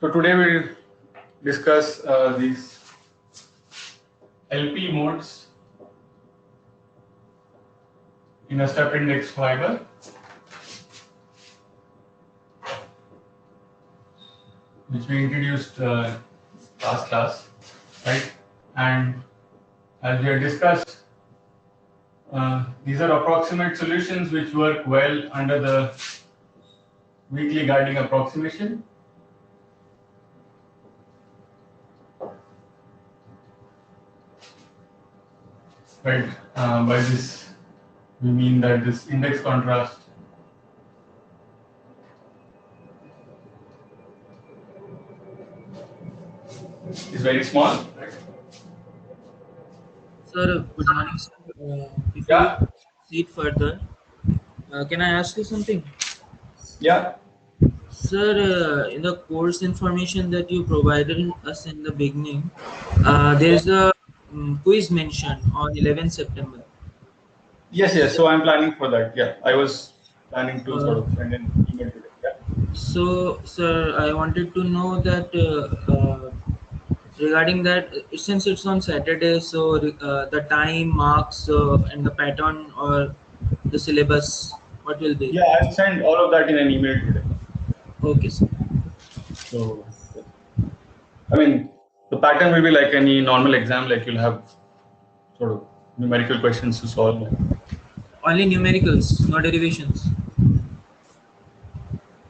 So today we'll discuss these LP modes in a step index fiber. Which we introduced last class, right? And as we have discussed, these are approximate solutions which work well under the weakly guiding approximation. Right, by this we mean that this index contrast is very small. Right? Sir, good morning, sir. Before Yeah. we proceed further, can I ask you something? Yeah. Sir, in the course information that you provided us in the beginning, there is a quiz mentioned on 11th September. Yes, yes. So I'm planning for that. Yeah, I was planning to sort Uh, of send an email today. Yeah. so, sir, I wanted to know that regarding that, since it's on Saturday, so the time, marks, and the pattern or the syllabus, what will be? Yeah, I'll send all of that in an email today. Okay, sir. So, I mean, the pattern will be like any normal exam, like you'll have sort of numerical questions to solve. Only numericals, no derivations.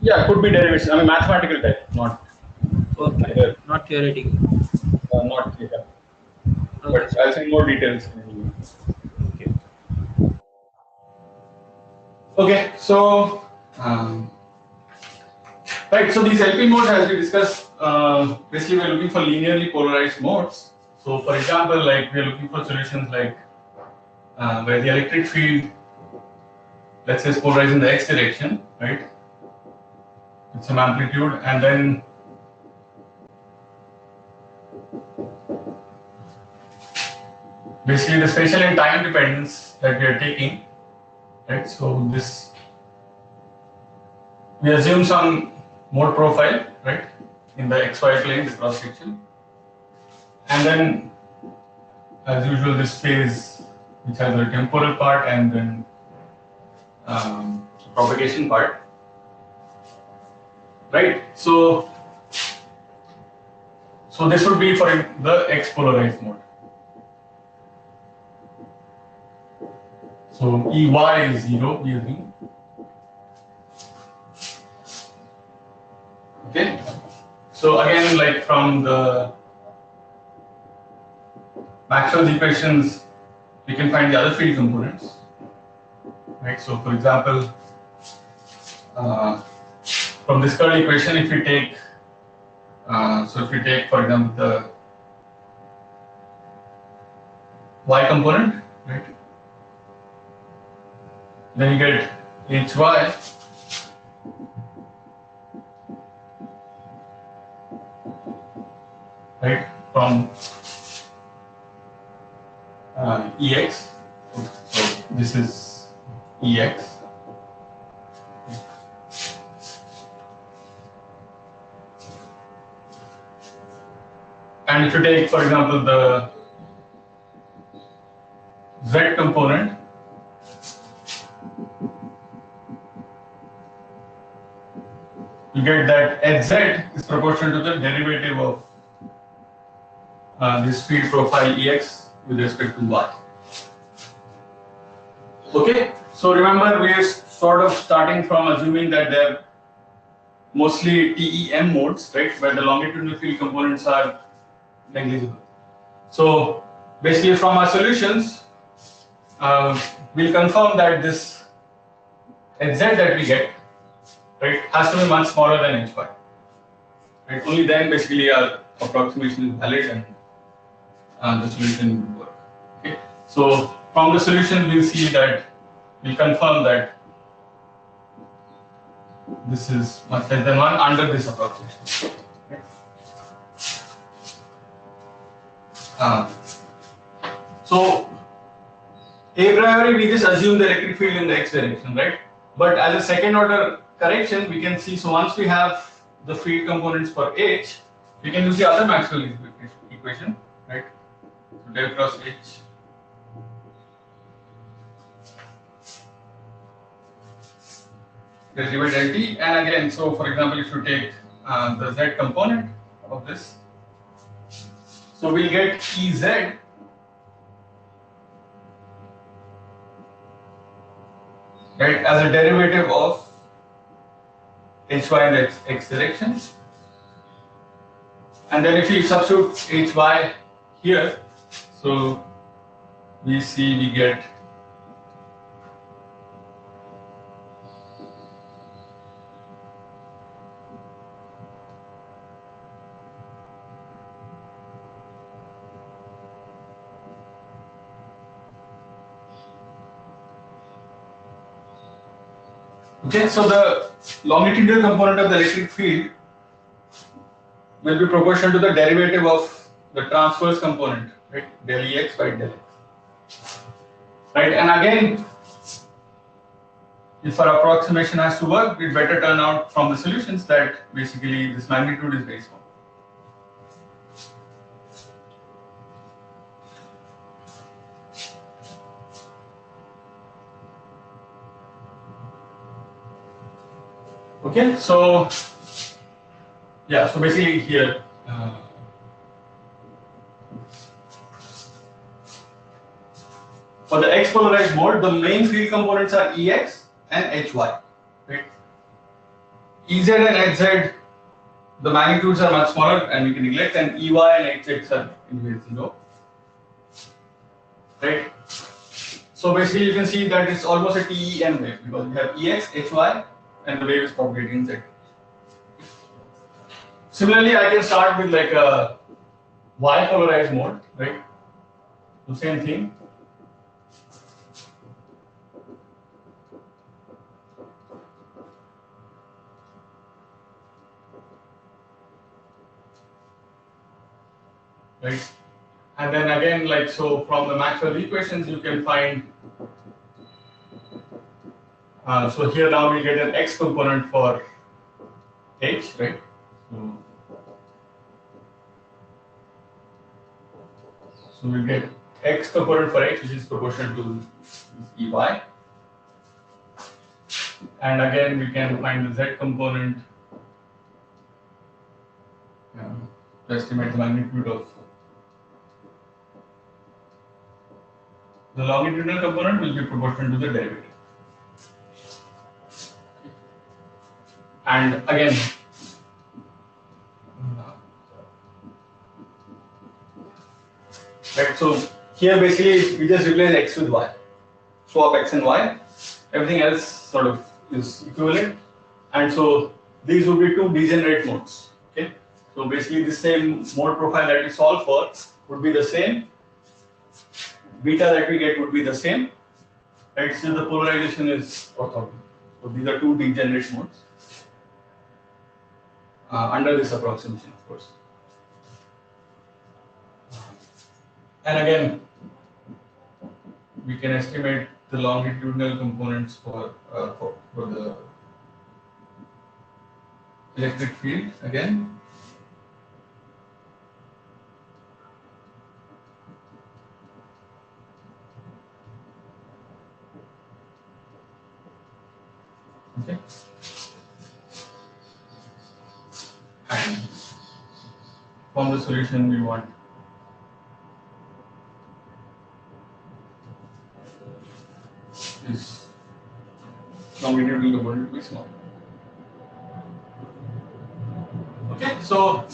Yeah, could be derivation. I mean, mathematical type, not Okay, either, not theoretical. not yeah. Okay, But sir. I'll send more details in an email. Okay. Okay, so right, so these LP modes, as we discussed, basically we're looking for linearly polarized modes. So, for example, like we're looking for solutions like where the electric field, let's say, is polarized in the x direction, right? With some amplitude, and then basically the spatial and time dependence that we are taking, right? So this, we assume some mode profile, right, in the xy plane, the cross section, and then as usual this phase which has a temporal part and then propagation part, right? So this would be for the x polarized mode. So EY is 0, we assume. Okay. So again, like from the Maxwell's equations, we can find the other field components, right? So for example, from this curl equation, if we take, for example the y component, right? Then you get hy right from ex. So this is ex. And if you take, for example, the z component, you get that hz is proportional to the derivative of this field profile ex with respect to y. Okay, so remember we are sort of starting from assuming that they're mostly TEM modes, right, where the longitudinal field components are negligible. So basically from our solutions, we'll confirm that this hz that we get, right, has to be much smaller than hy. Right? Only then basically our approximation is valid and the solution will work. Okay. So from the solution we'll see that we'll confirm that this is much less than 1 under this approximation. Okay. So a priori we just assume the electric field in the x direction, right? But as a second order correction, we can see, so once we have the field components for H, we can use the other Maxwell equation, right? So del cross H del dy del t, and again, so for example, if you take the Z component of this, so we'll get Ez, right, as a derivative of Hy in the x direction, and then if we substitute Hy here, so we get okay, so the longitudinal component of the electric field will be proportional to the derivative of the transverse component, right? Del Ex by del X. Right, and again, if our approximation has to work, it better turn out from the solutions that basically this magnitude is based on. Okay, so yeah, so basically here for the X polarized mode, the main field components are Ex and Hy. Right? Ez and Hz, the magnitudes are much smaller and we can neglect, and Ey and Hx are anyway 0. Right? So basically you can see that it's almost a TEM wave because we have Ex, Hy, and the wave is propagating in Z. Similarly, I can start with like a Y polarized mode, right? The same thing. Right? And then again, like so, from the Maxwell equations, you can find. So here now we get an X component for H, right? So we get X component for H, which is proportional to Ey. And again, we can find the Z component to estimate the magnitude of the longitudinal component will be proportional to the derivative. And again, right, so here basically we just replace X with Y, swap X and Y, everything else sort of is equivalent, and so these would be two degenerate modes. Okay, so basically the same mode profile that we solve for would be the same, beta that we get would be the same, right? So the polarization is orthogonal. So these are two degenerate modes under this approximation, of course. And again, we can estimate the longitudinal components for the electric field again. Okay. And from the solution we want is longitudinal component to be small. Okay, so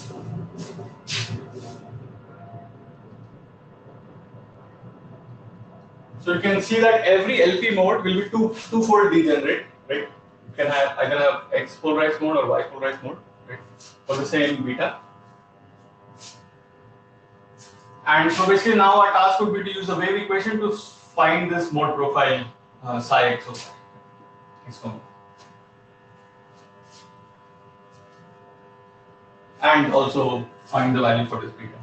you can see that every LP mode will be twofold degenerate, right? You can have either have X polarized mode or Y polarized mode, right? For the same beta. And so basically now our task would be to use the wave equation to find this mode profile psi X of X component. And also find the value for this beta.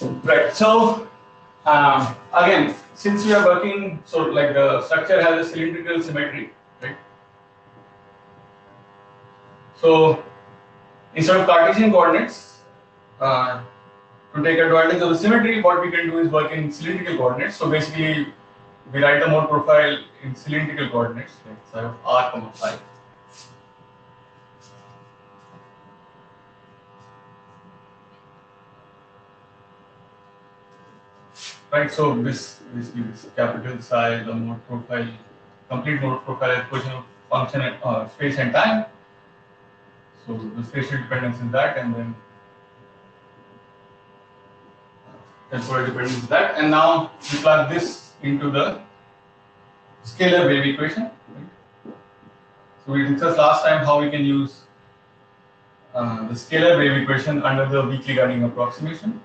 Right. So again, since we are working, so like the structure has a cylindrical symmetry, right? So instead of Cartesian coordinates, to take advantage of the symmetry, what we can do is work in cylindrical coordinates. So basically, we write the mode profile in cylindrical coordinates, like psi of r comma phi. Right. So this capital psi, the mode profile, complete mode profile is equation of function space and time. So the spatial dependence is that, and then temporal dependence is that, and now we plug this into the scalar wave equation. Right? So we discussed last time how we can use the scalar wave equation under the weakly guiding approximation.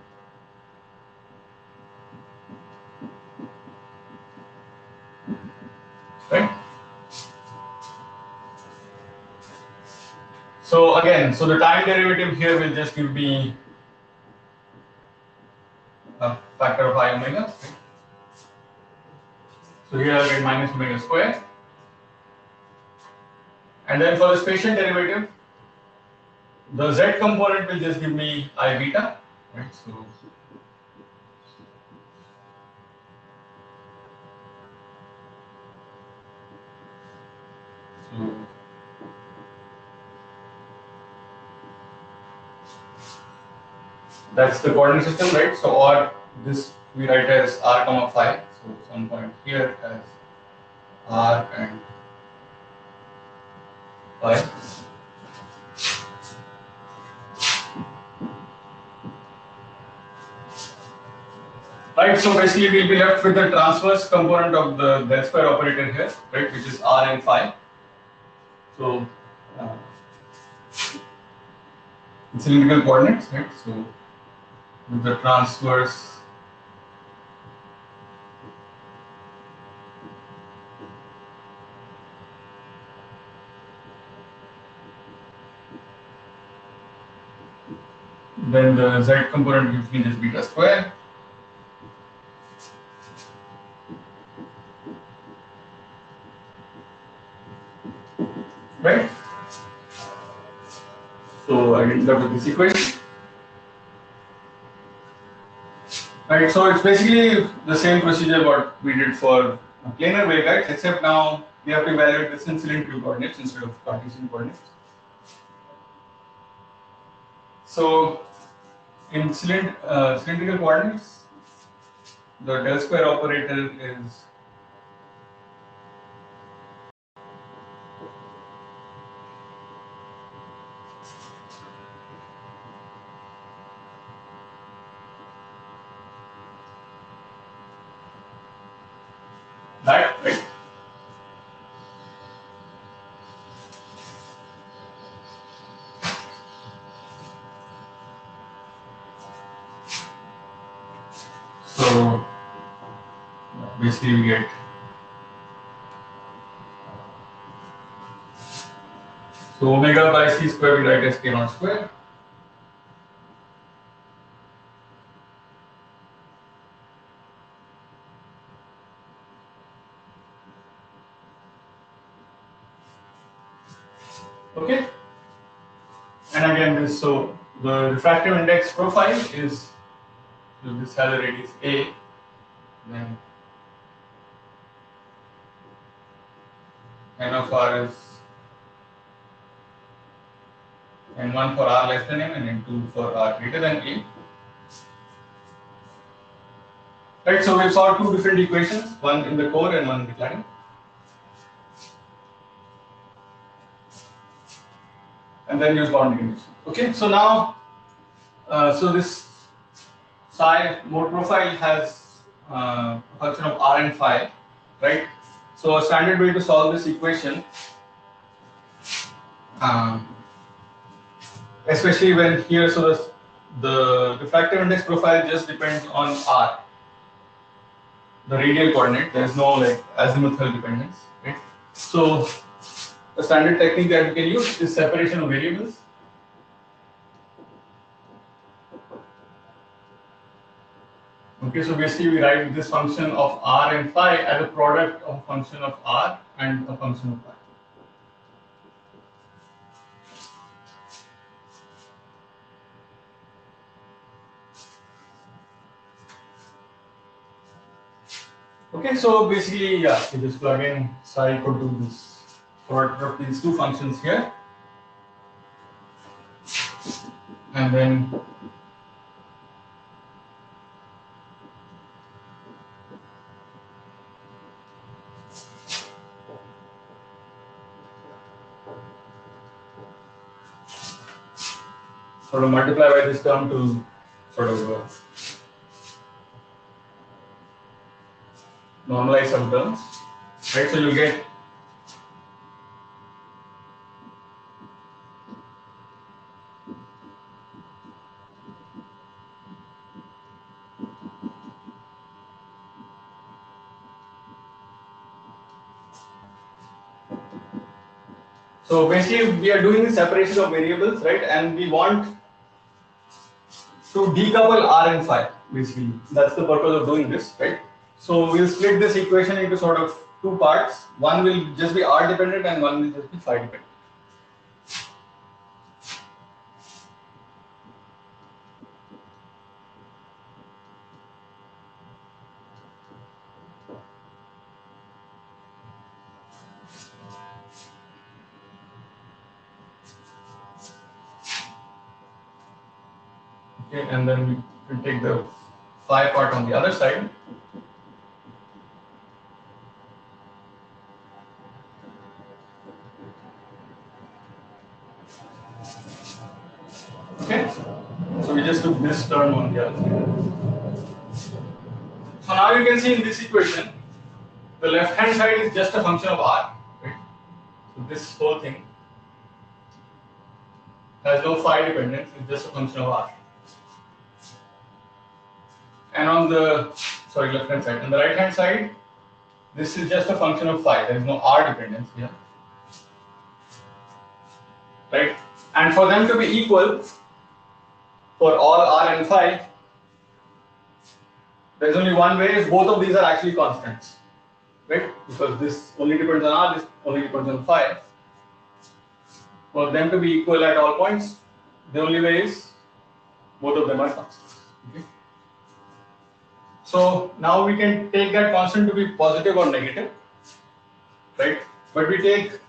Right? So again, so the time derivative here will just give me a factor of I omega. Right? So here I'll get minus omega square. And then for the spatial derivative, the z component will just give me I beta. Right? So that's the coordinate system, right? So or this we write as r comma phi. So some point here as r and phi. Right. So basically we'll be left with the transverse component of the del square operator here, right, which is r and phi. So cylindrical coordinates, right? So with the transverse then the z component gives me just beta square. Right? So I end up with this equation. Right, so it's basically the same procedure what we did for planar waveguides, except now we have to evaluate this in cylindrical coordinates instead of Cartesian coordinates. So in cylindrical coordinates, the del square operator is that, right? So basically we get so omega by c square we write as k naught square. Okay. And again this, so the refractive index profile is, so this has a radius a, then n of r is n1 for r less than m and n2 for r greater than a. Right, so we saw two different equations, one in the core and one in the cladding. And then use boundary condition. Okay, so now, so this psi mode profile has a function of r and phi, right? So a standard way to solve this equation, especially when here, so the refractive index profile just depends on r, the radial coordinate. There is no like azimuthal dependence, right? So the standard technique that we can use is separation of variables. Okay, so basically we write this function of r and phi as a product of a function of r and a function of phi. Okay, so basically, yeah, you just plug in psi equal to this product of these two functions here, and then sort of multiply by this term to sort of normalize some terms, right? So you'll get so basically we are doing the separation of variables, right? And we want to decouple r and phi. Basically, that's the purpose of doing this, right? So we'll split this equation into sort of two parts. One will just be r dependent, and one will just be phi dependent. Okay, and then we will take the phi part on the other side. Okay, so we just took this term on the other side. So now you can see in this equation, the left hand side is just a function of r, right? So this whole thing has no phi dependence, it's just a function of r. And on the left hand side, on the right hand side, this is just a function of phi, there is no r dependence here, right? And for them to be equal, for all r and phi, there is only one way, is both of these are actually constants, right? Because this only depends on r, this only depends on phi. For them to be equal at all points, the only way is both of them are constants. Okay? So now we can take that constant to be positive or negative, right? But we take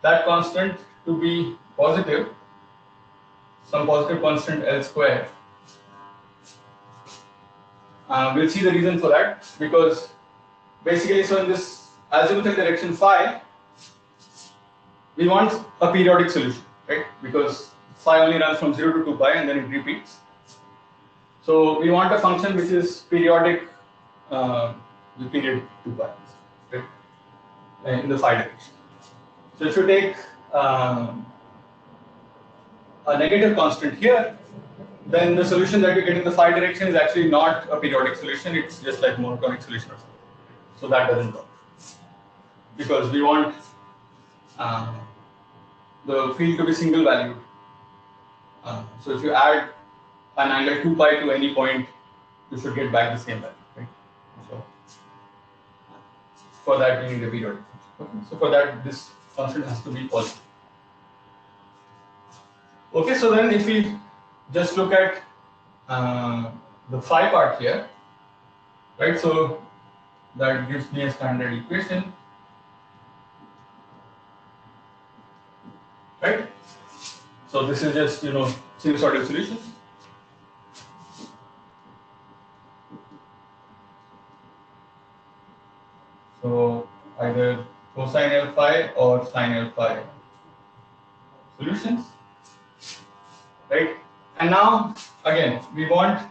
that constant to be positive, some positive constant L square. We'll see the reason for that, because basically, so in this azimuthal direction phi, we want a periodic solution, right? Because phi only runs from 0 to 2 pi and then it repeats. So we want a function which is periodic with period 2 pi, right? In the phi direction. So if you take a negative constant here, then the solution that you get in the phi direction is actually not a periodic solution, it's just like monotonic solution or something. So that doesn't work, because we want the field to be single valued. So if you add an angle 2 pi to any point, you should get back the same value, right? So for that we need a periodic function. Okay? So for that, this function has to be positive. Okay, so then if we just look at the phi part here, right? So that gives me a standard equation, right? So this is just sinusoidal solution. So either cosine L phi or sine L phi solutions, right? And now again we want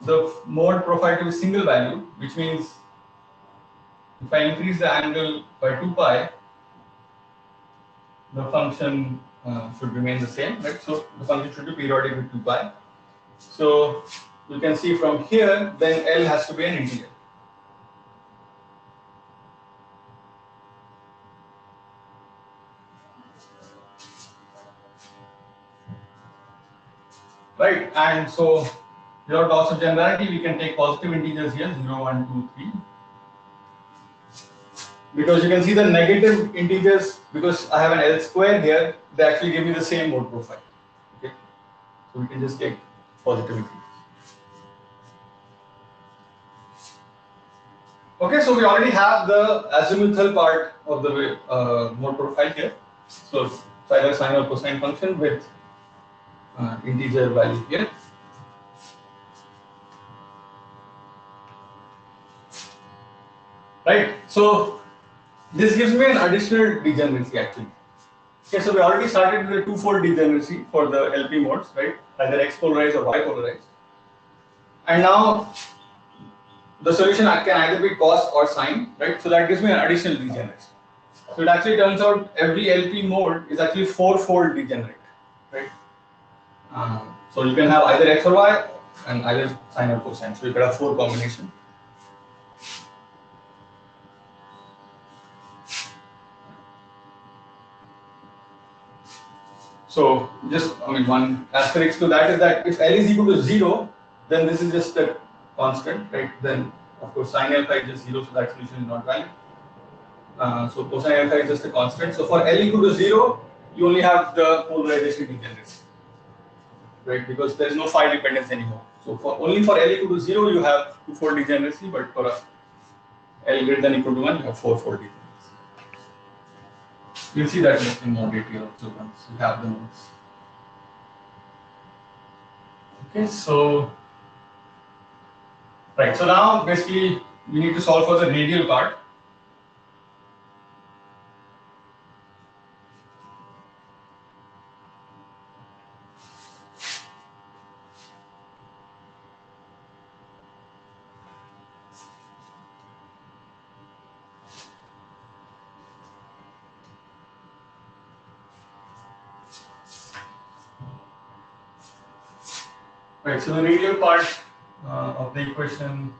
the mode profile to be single value, which means if I increase the angle by 2 pi, the function should remain the same, right? So the function should be periodic with 2 pi. So you can see from here, then L has to be an integer. Right, and so without loss of generality, we can take positive integers here, 0, 1, 2, 3. Because you can see the negative integers, because I have an L square here, they actually give me the same mode profile. Okay, so we can just take positive integers. Okay, so we already have the azimuthal part of the mode profile here. So it's either sine or cosine function with integer value here. Right, so this gives me an additional degeneracy actually. Okay, so we already started with a two-fold degeneracy for the LP modes, right? Either X polarized or Y polarized. And now the solution can either be cos or sine, right? So that gives me an additional degeneracy. So it actually turns out every LP mode is actually four-fold degenerate, right? So you can have either X or Y and either sine or cosine. So you can have 4 combinations. So just, one asterisk to that is that if L is equal to 0, then this is just a constant, right? Then of course sine alpha is just 0, so that solution is not valid. So cosine alpha is just a constant. So for L equal to 0, you only have the polarization degeneracy, right? Because there is no phi dependence anymore. So only for L equal to 0, you have two-fold degeneracy, but for L greater than equal to 1, you have four-fold degeneracy. You'll see that in more detail also once you have the notes. Okay, so right. So now basically we need to solve for the radial part. Right, so the radial part of the equation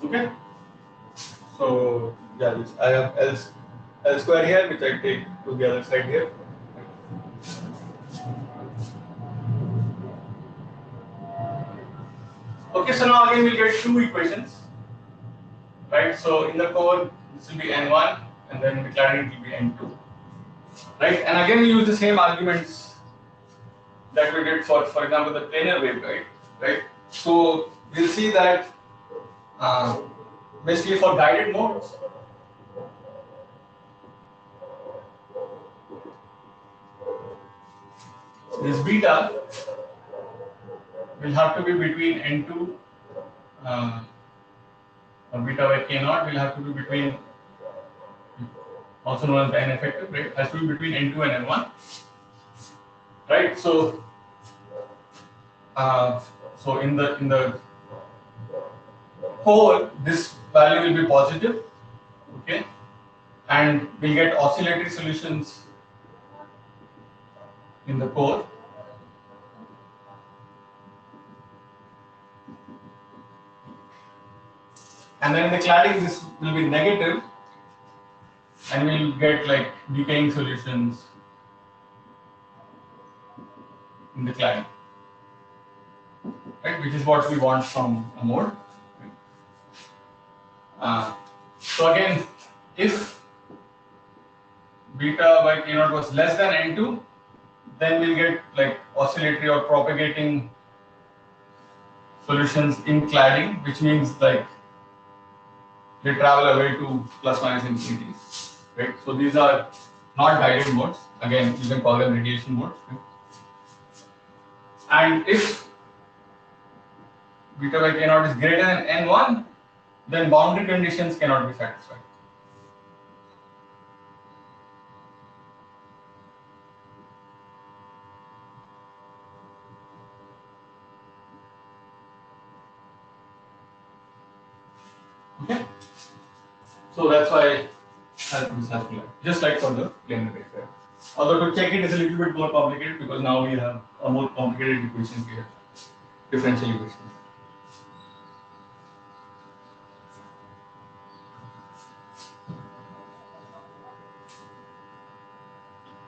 okay. So yeah, I have L square here, which I take to the other side here. Okay, so now again we'll get two equations, right? So in the core, this will be N1, and then in the cladding it will be N2, right? And again we use the same arguments that we did for example, the planar waveguide, right? So we'll see that basically for guided modes, this beta will have to be between N2 or beta by K0 will have to be between, also known as the N effective, right? Has to be between N2 and N1, right? So so in the core, this value will be positive, okay, and we'll get oscillatory solutions in the core. And then in the cladding, this will be negative, and we'll get like decaying solutions in the cladding, right? Which is what we want from a mode. So again, if beta by K0 was less than N2, then we'll get like oscillatory or propagating solutions in cladding, which means like they travel away to plus minus infinity, right? So these are not guided modes. Again, you can call them radiation modes. Right? And if beta by K0 is greater than N1, then boundary conditions cannot be satisfied. Okay, so that's why it has to be circular, just like for the planar wave. Although to check it is a little bit more complicated because now we have a more complicated equation here, differential equation.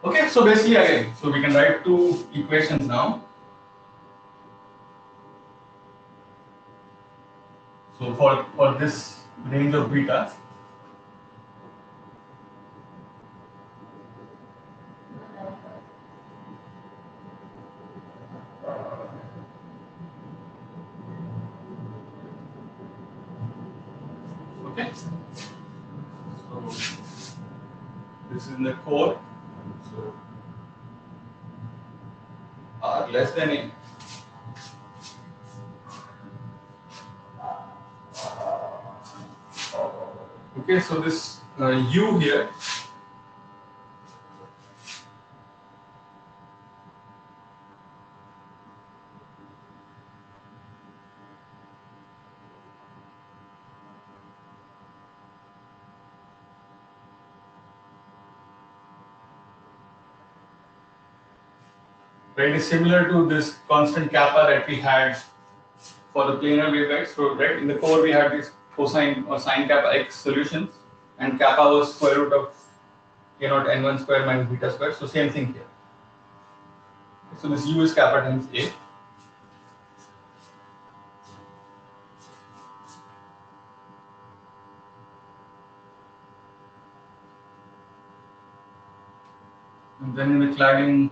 Okay, so basically again, so we can write two equations now. So for this range of beta, okay. So this is in the core. So R less than A. Okay, so this U here right is similar to this constant kappa that we had for the planar waveguides. So right in the core we had this cosine or sine kappa x solutions, and kappa was square root of k naught n1 square minus beta square. So same thing here. So this U is kappa times A. And then in the cladding,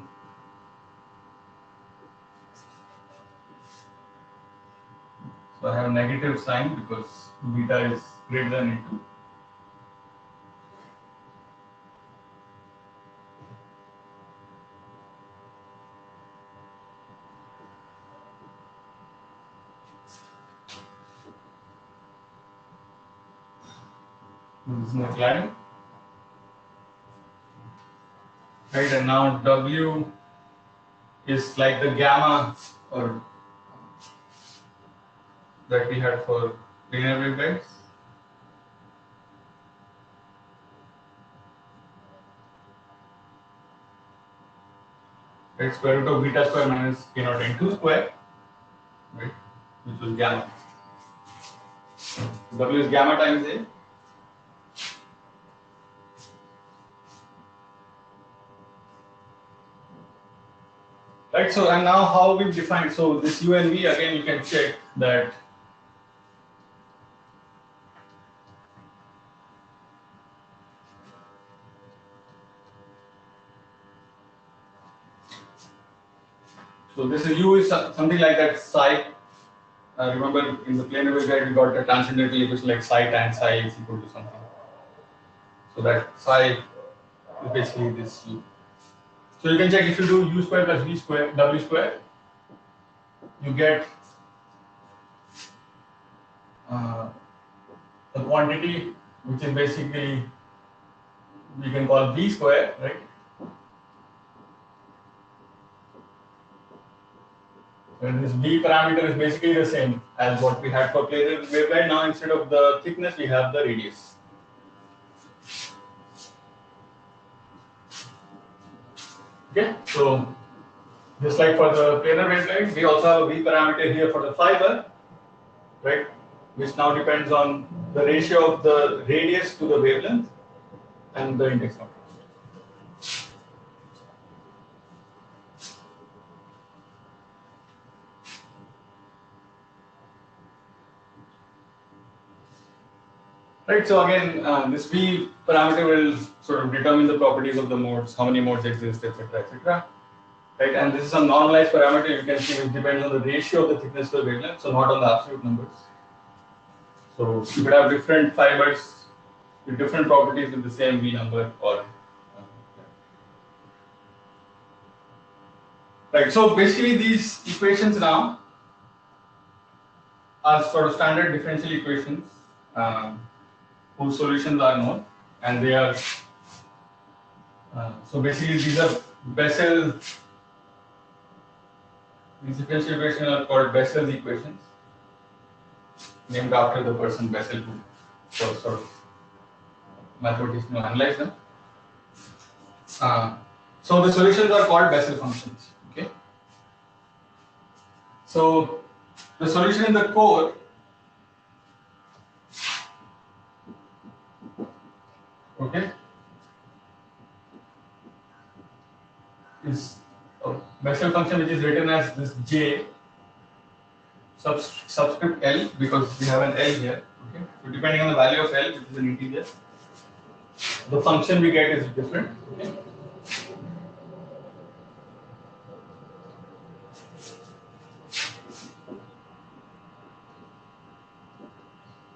so I have a negative sign because beta is greater than A2. This is my cladding. Right, and now W is like the gamma or that we had for linear waveguides. Right, square root of beta square minus k naught n2 square, right, which was gamma. W is gamma times A. Right, so and now how we define, so this U and V again you can check that so this is U is something like that psi. Remember in the planar waveguide we got the transcendental equation like psi tan psi is equal to something. So that psi is basically this U. So you can check if you do U square plus V square W square, you get the quantity which is basically we can call V square, right? And this V parameter is basically the same as what we had for planar waveguide. Now instead of the thickness, we have the radius. Okay, so just like for the planar waveguide, we also have a V parameter here for the fiber, right? Which now depends on the ratio of the radius to the wavelength and the index number. Right, so again, this V parameter will sort of determine the properties of the modes, how many modes exist, etc., etc. Right, and this is a normalized parameter. You can see it depends on the ratio of the thickness to the wavelength, so not on the absolute numbers. So you could have different fibers with different properties with the same V number, or right. So basically, these equations now are sort of standard differential equations whose solutions are known, and they are so basically these are Bessel. These differential equations are called Bessel's equations, named after the person Bessel. So sort of mathematics to analyze them. So the solutions are called Bessel functions. Okay. So the solution in the core is a Bessel function which is written as this J subscript L, because we have an L here. Okay. So depending on the value of L, which is an integer, the function we get is different. Okay.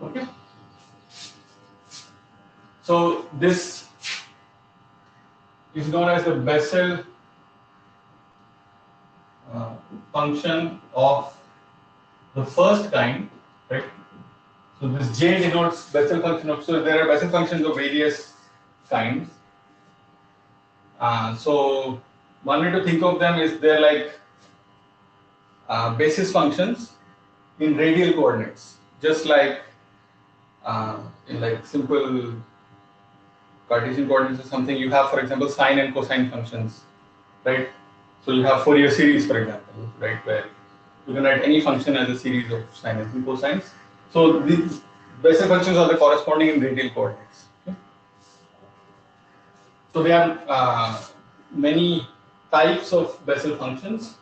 Okay. So this is known as the Bessel function of the first kind, right? So this J denotes Bessel function of. So there are Bessel functions of various kinds. So one way to think of them is they're like basis functions in radial coordinates, just like in like simple Cartesian coordinates or something. You have, for example, sine and cosine functions, right? So you have Fourier series, for example, right, where you can write any function as a series of sines and cosines. So these Bessel functions are the corresponding in radial coordinates. Okay? So there are many types of Bessel functions,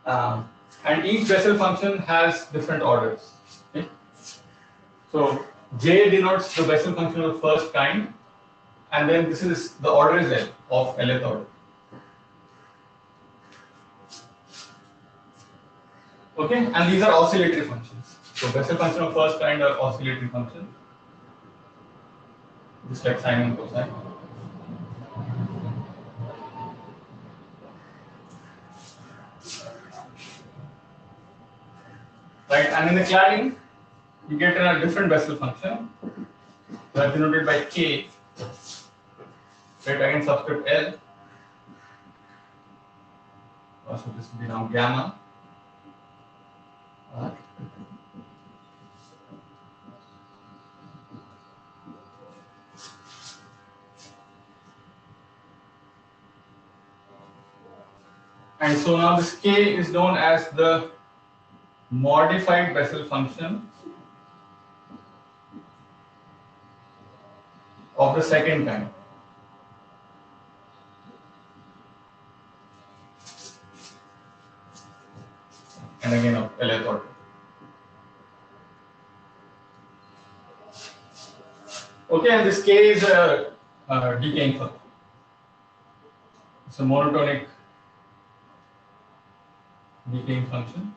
and each Bessel function has different orders. Okay? So J denotes the Bessel function of the first kind, and then this is the order is L of Lth order. Okay, and these are oscillatory functions. So Bessel function of first kind are oscillatory functions, just like sine and cosine. Right, and in the cladding, you get a different Bessel function, that is denoted by K, right, again subscript L. So this will be now gamma. And so now this K is known as the modified Bessel function of the second kind. And again of Lth order. Okay, and this K is a decaying function. It's a monotonic decaying function.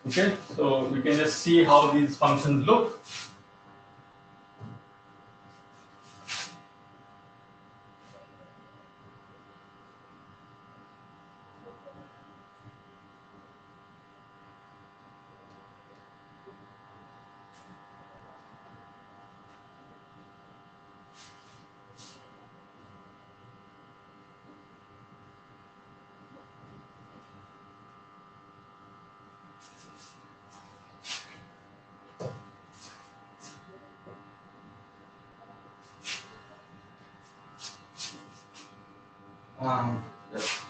Okay, so we can just see how these functions look. Yes.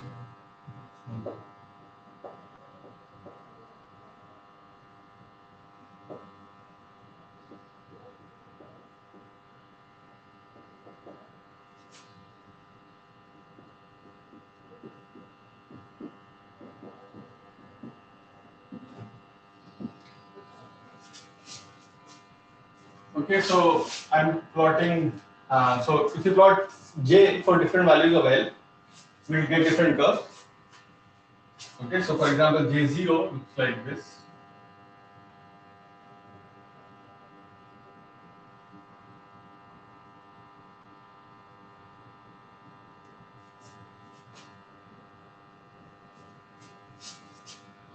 Okay, so I'm plotting. So if you plot J for different values of L, we'll get different curves. Okay, so for example, J0 looks like this.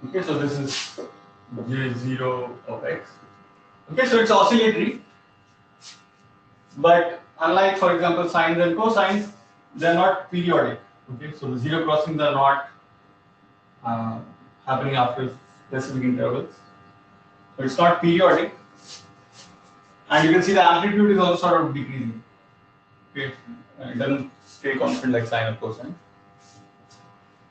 Okay, so this is J0 of X. Okay, so it's oscillatory, but unlike, for example, sines and cosines, they're not periodic. Okay, so the zero crossings are not uh, happening after specific intervals. So it's not periodic, and you can see the amplitude is also sort of decreasing. Okay, it doesn't stay constant like sine or cosine.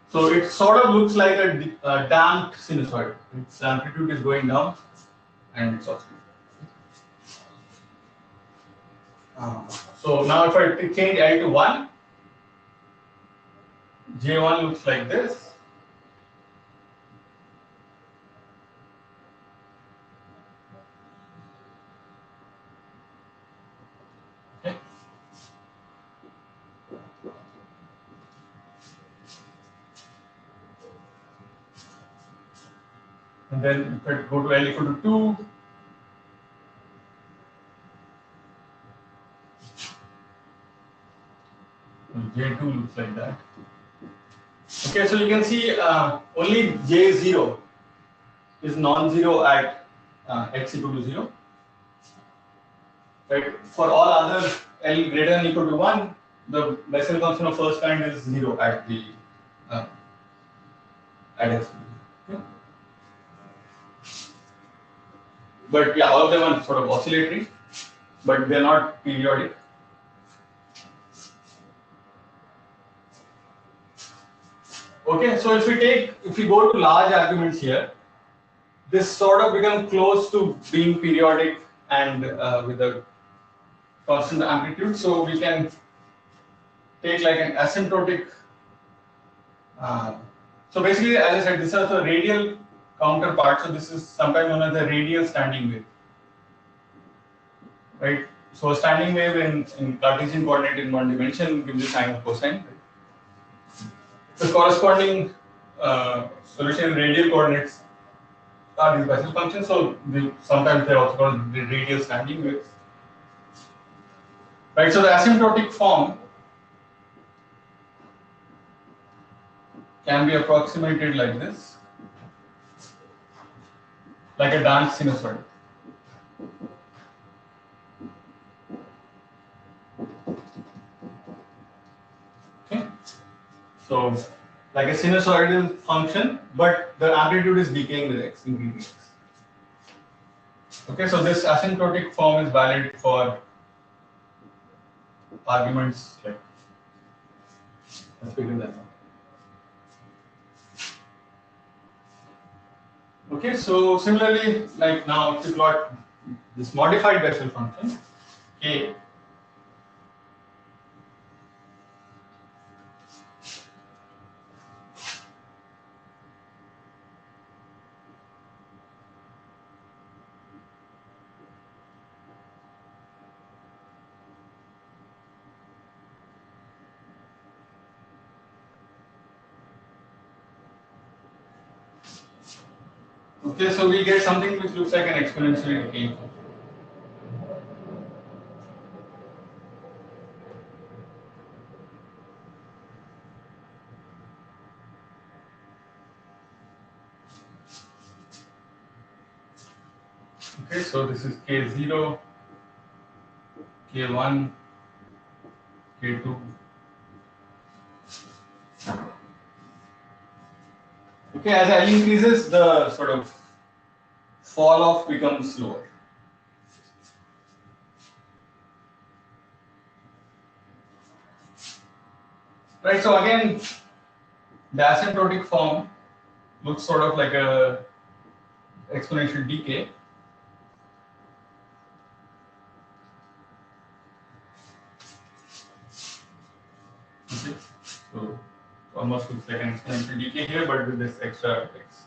So it sort of looks like a damped sinusoid. Its amplitude is going down, and it's oscillating. So now if I change L to 1, J1 looks like this. Okay. And then if I go to L equal to 2, J2 looks like that. Okay, so you can see only J0 is non-zero at x equal to 0. Right? For all other L greater than or equal to 1, the Bessel function of first kind is 0 at the at x. Okay. But yeah, all of them are sort of oscillatory, but they're not periodic. Okay, so if we go to large arguments here, this sort of becomes close to being periodic and with a constant amplitude. So we can take like an asymptotic. So basically, as I said, this is the radial counterpart. So this is sometimes known as the radial standing wave, right? So a standing wave in Cartesian coordinate in one dimension gives you sine or cosine. Right? The corresponding solution in radial coordinates are these Bessel functions. So sometimes they're also called the radial standing waves. Right. So the asymptotic form can be approximated like this, like a danced sinusoid. Okay. So like a sinusoidal function, but the amplitude is decaying with x, increasing x. Okay, so this asymptotic form is valid for arguments like, let's figure that out. Okay, so similarly, like now if you plot this modified Bessel function, k, okay, so we get something which looks like an exponentially decaying function. Okay, so this is k0, k1, k2. Okay, as L increases, the sort of fall off becomes slower. Right, so again, the asymptotic form looks sort of like a exponential decay. Okay, so almost looks like an exponential decay here, but with this extra x.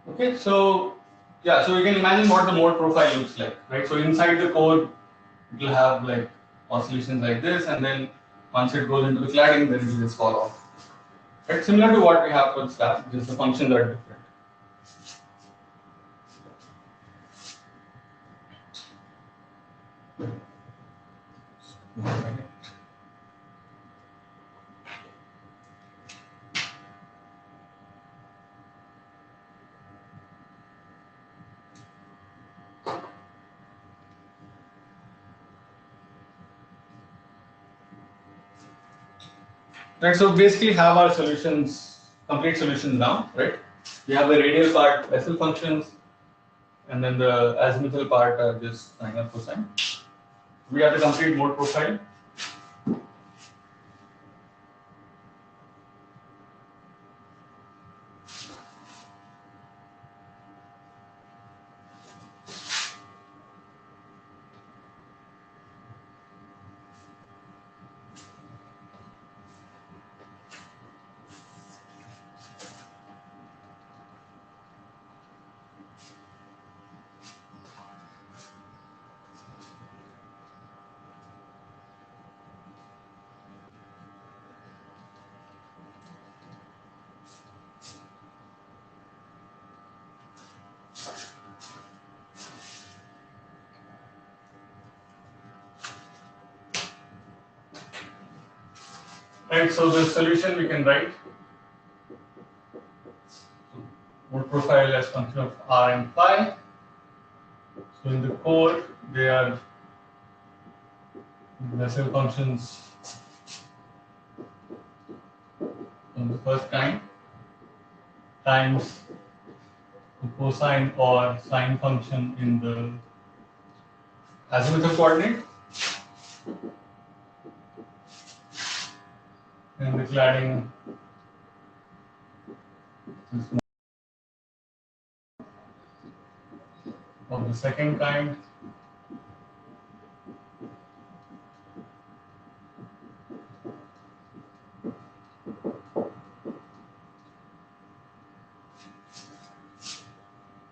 Okay, so yeah, so you can imagine what the mode profile looks like, right? So inside the core, it will have like oscillations like this, and then once it goes into the cladding, then it will just fall off. Right? Similar to what we have for slab, just the functions are different. Right, so basically have our solutions, complete solutions now, right? We have the radial part, Bessel functions, and then the azimuthal part are just sine or cosine. We have the complete mode profile. Right, so the solution we can write mode profile as function of r and phi. So in the core, they are Bessel functions of the first kind times the cosine or sine function in the azimuthal coordinate, and the cladding is of the second kind.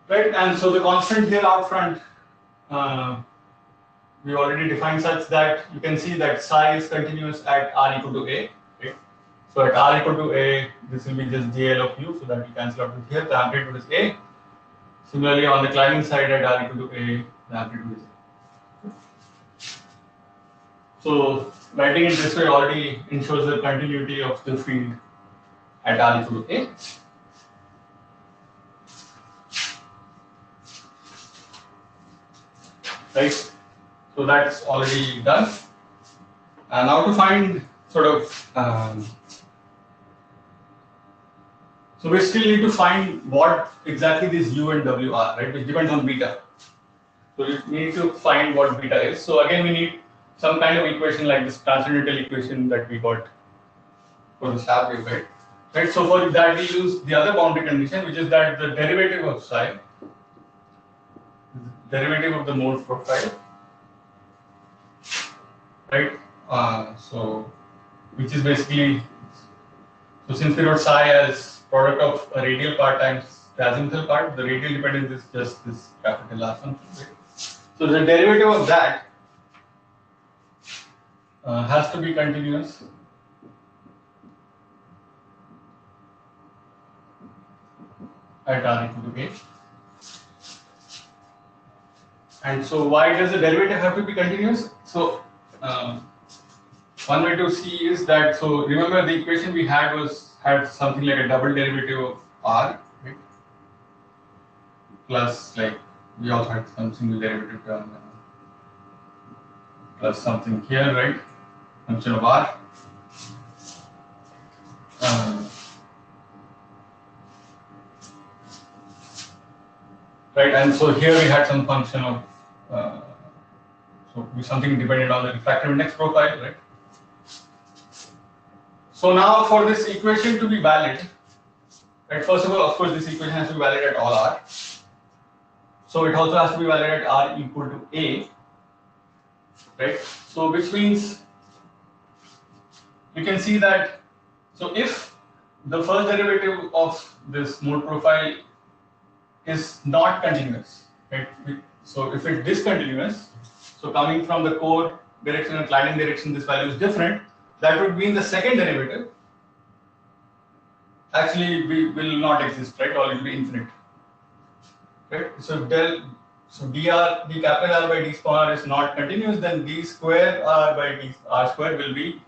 Right, and so the constant here out front, we already defined such that you can see that psi is continuous at r equal to a. Right? So at r equal to a, this will be just dl of u, so that we cancel out with here. The amplitude is a. Similarly, on the cladding side at r equal to a, the amplitude is a. So writing it this way already ensures the continuity of the field at r equal to a. Right, so that's already done. And now to find sort of, so we still need to find what exactly these u and w are, right? Which depends on beta. So we need to find what beta is. So again, we need some kind of equation like this transcendental equation that we got for the stab wave, right? Right. So for that we use the other boundary condition, which is that the derivative of psi, derivative of the mode profile, right? So which is basically, so since we wrote psi as product of a radial part times the azimuthal part, the radial dependence is just this capital R function, right? So the derivative of that has to be continuous at r equal to a. And so why does the derivative have to be continuous? So one way to see is that, so remember the equation we had had something like a double derivative of r, right? Plus, like, we also had some single derivative term plus something here, right? Function of r. Right, and so here we had some function of so something dependent on the refractive index profile, right? So now for this equation to be valid, right? First of all, of course, this equation has to be valid at all r. So it also has to be valid at r equal to a, right? So which means you can see that, so if the first derivative of this mode profile is not continuous, right? So if it's discontinuous, so coming from the core direction and cladding direction, this value is different, that would mean the second derivative actually will not exist, right? Or it will be infinite, right? So dr, d capital R by d small r is not continuous, then d square r by d r square will be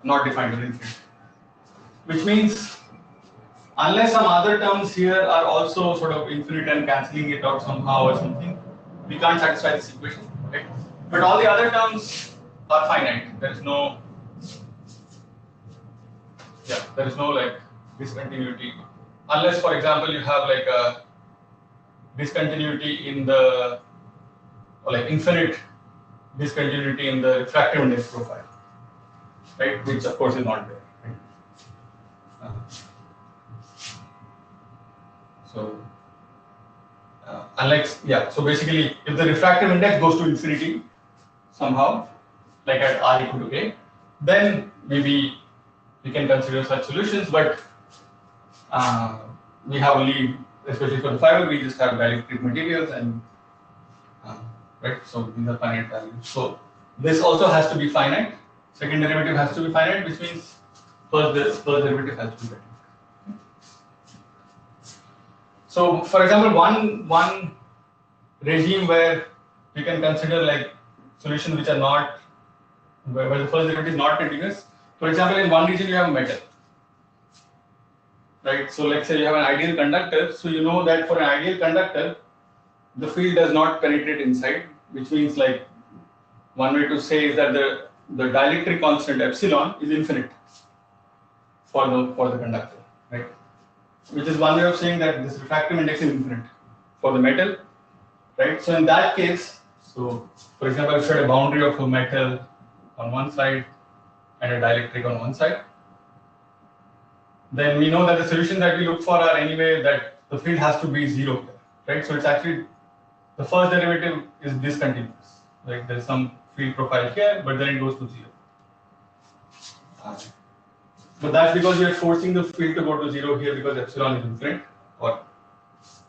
not defined or infinite, which means unless some other terms here are also sort of infinite and cancelling it out somehow or something, we can't satisfy this equation, right? But all the other terms are finite. There is no yeah, there is no like discontinuity, unless, for example, you have like a discontinuity in the, or like infinite discontinuity in the refractive index profile, right? Which of course is not there. Right? So unlike, yeah, so basically, if the refractive index goes to infinity somehow, like at r equal to a, then maybe we can consider such solutions, but we have only, especially for the fiber, we just have dielectric materials and right. So these are finite values. So this also has to be finite. Second derivative has to be finite, which means first derivative has to be finite. So, for example, one regime where we can consider like solutions which are not, where the first derivative is not continuous. For example, in one region you have metal, right? So let's say you have an ideal conductor. So you know that for an ideal conductor, the field does not penetrate inside, which means like one way to say is that the dielectric constant epsilon is infinite for the conductor, right? Which is one way of saying that this refractive index is infinite for the metal, right? So in that case, so for example, if you had a boundary of a metal on one side and a dielectric on one side, then we know that the solutions that we look for are anyway that the field has to be zero, right? So it's actually the first derivative is discontinuous, like there's some field profile here, but then it goes to zero. But that's because we are forcing the field to go to zero here because epsilon is infinite or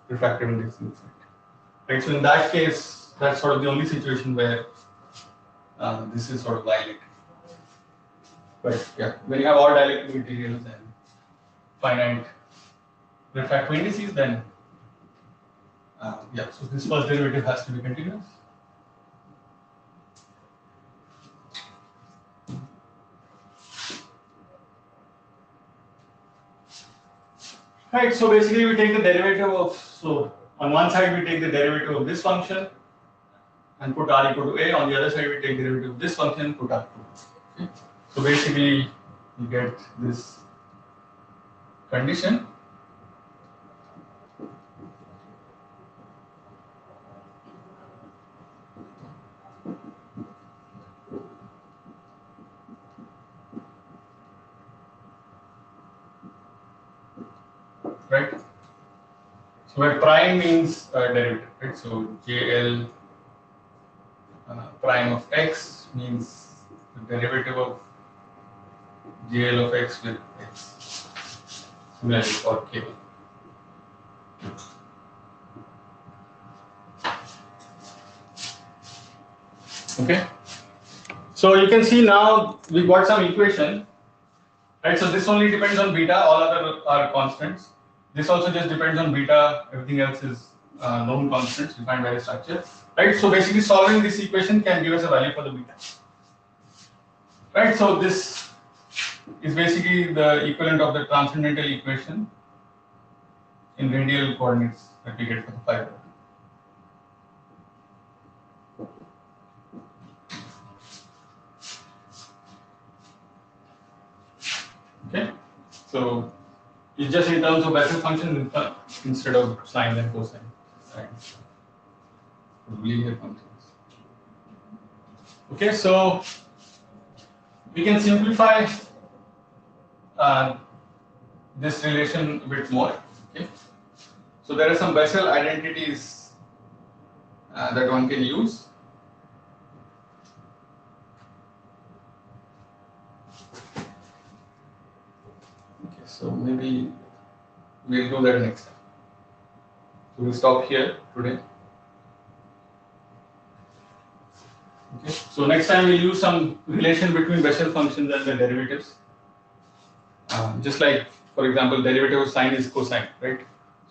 refractive index is infinite. Right. So in that case, that's sort of the only situation where this is sort of dielectric. But yeah, when you have all dielectric materials and finite refractive indices, then yeah, so this first derivative has to be continuous. Right, so basically we take the derivative of, so on one side we take the derivative of this function and put r equal to a, on the other side we take the derivative of this function and put r equal to a. Okay. So basically you get this condition. Right? So where prime means derivative, right? So JL prime of x means the derivative of JL of x with x. Similarly for k. Okay. So you can see now we got some equation, right? So this only depends on beta, all other are constants. This also just depends on beta, everything else is known constants defined by the structure, right? So basically solving this equation can give us a value for the beta, right? So this is basically the equivalent of the transcendental equation in radial coordinates that we get for the fiber. Okay, so it's just in terms of Bessel function instead of sine and cosine, right? Linear functions. Okay, so we can simplify this relation a bit more. Okay, so there are some Bessel identities that one can use. Okay, so maybe we'll do that next time. So we'll stop here today. Okay, so next time we'll use some relation between Bessel functions and the derivatives. Just like, for example, derivative of sine is cosine, right?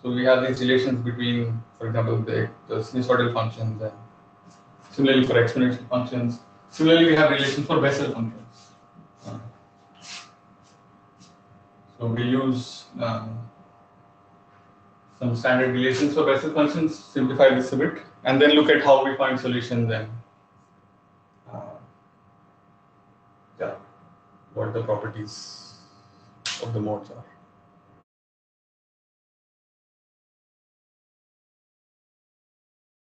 So we have these relations between, for example, the sinusoidal functions, and similarly for exponential functions. Similarly, we have relations for Bessel functions. So we use some standard relations for Bessel functions, simplify this a bit, and then look at how we find solutions and yeah, what the properties of the modes are.